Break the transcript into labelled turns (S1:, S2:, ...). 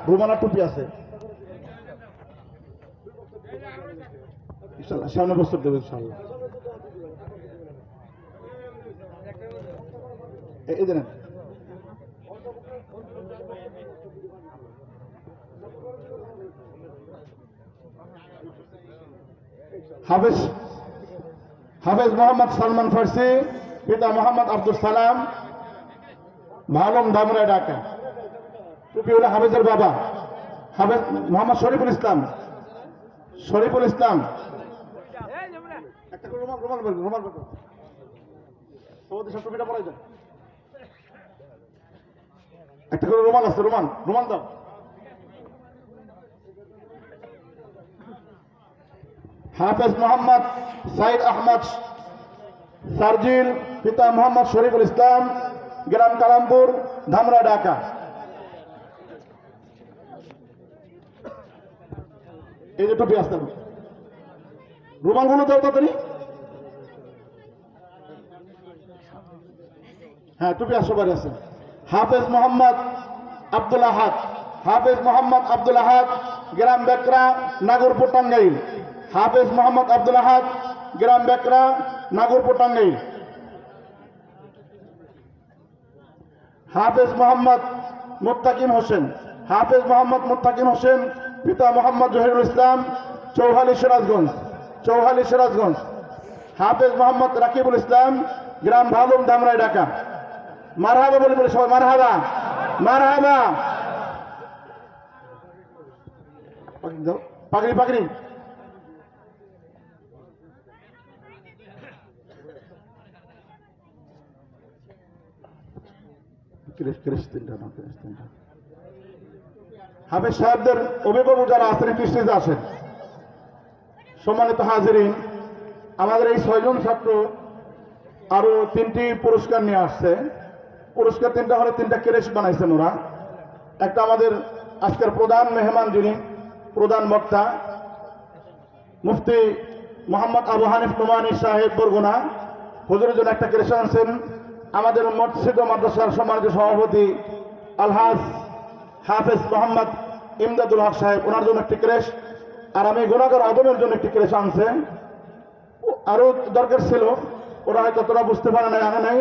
S1: রুমানা টুপি আছে ইনশাআল্লাহ, সামনে বছর দেবে ইনশাআল্লাহ। এই দেন হাফেজ হাফেজ মোহাম্মদ সালমান ফার্সি, পিতা মোহাম্মদ আব্দুল সালাম, ভালম ধামরা, ঢাকা। টুপি হলো হাফেজের বাবা হাফেজ মোহাম্মদ শরীফুল ইসলাম। শরীফুল ইসলাম একটা করে রুমাল রুমাল রুমাল সবাই সব টুপিটা পরাই দেন। একটা করে রুমাল আছে, রুমাল রুমাল দাও। হাফেজ মোহাম্মদ সাইদ আহমদ সার্জিল, পিতা মোহাম্মদ শরীফুল ইসলাম, গ্রাম কালামপুর, ধামরা, ঢাকা। এই যে টুপি আসতে রুমাল গুলো দাও তাড়াতাড়ি। হ্যাঁ টুপি সবারই আছে। হাফেজ মোহাম্মদ আব্দুল আহাদ, হাফেজ মোহাম্মদ আব্দুল আহাদ, গ্রাম বেকরা, নাগরপুর, টাঙ্গাইল। হাফেজ মোহাম্মদ আব্দুল আহাদ, গ্রাম বেকরা, নাগরপুর, টাঙ্গাইল। হাফেজ মোহাম্মদ মুত্তাকিম হোসেন, হাফেজ মোহাম্মদ মুত্তাকিম হোসেন, পিতা মোহাম্মদ জহিরুল ইসলাম, চৌহালি, সিরাজগঞ্জ, চৌহালি, সিরাজগঞ্জ। হাফেজ মোহাম্মদ রাকিবুল ইসলাম, গ্রাম ভালুম, ধামরাই, ঢাকা। মারহাবা বলে বলে সবাই মারহাবা মারহাবা। পাগড়ি পাগড়ি হাফেজ সাহেবদের অভিভাবক যারা আছেন কৃষ্ণে আসেন। সম্মানিত হাজিরিন, আমাদের এই 6 জন ছাত্র আরো 3টি পুরস্কার নিয়ে আসছে। পুরস্কার 3টা হলে 3টা ক্রেশ বানাইছেন ওরা। একটা আমাদের আজকের প্রধান মেহমান, যিনি প্রধান বক্তা মুফতি মোহাম্মদ আবু হানিফ নোমানী সাহেব বরগুনা, হুজুরের জন্য একটা ক্রেশ আনছেন। আমাদের মসজিদ ও মাদ্রাসার সম্মানিত সভাপতি আলহাজ হাফেজ মোহাম্মদ ইমদাদুল হক সাহেব, ওনার জন্য একটি ক্রেশ। আর আমি গুনাহগার আদমের জন্য একটি ক্রেশ আনছে। আরো দরকার ছিল, ওরা হয়তো তোরা বুঝতে পারে না, আনে নাই।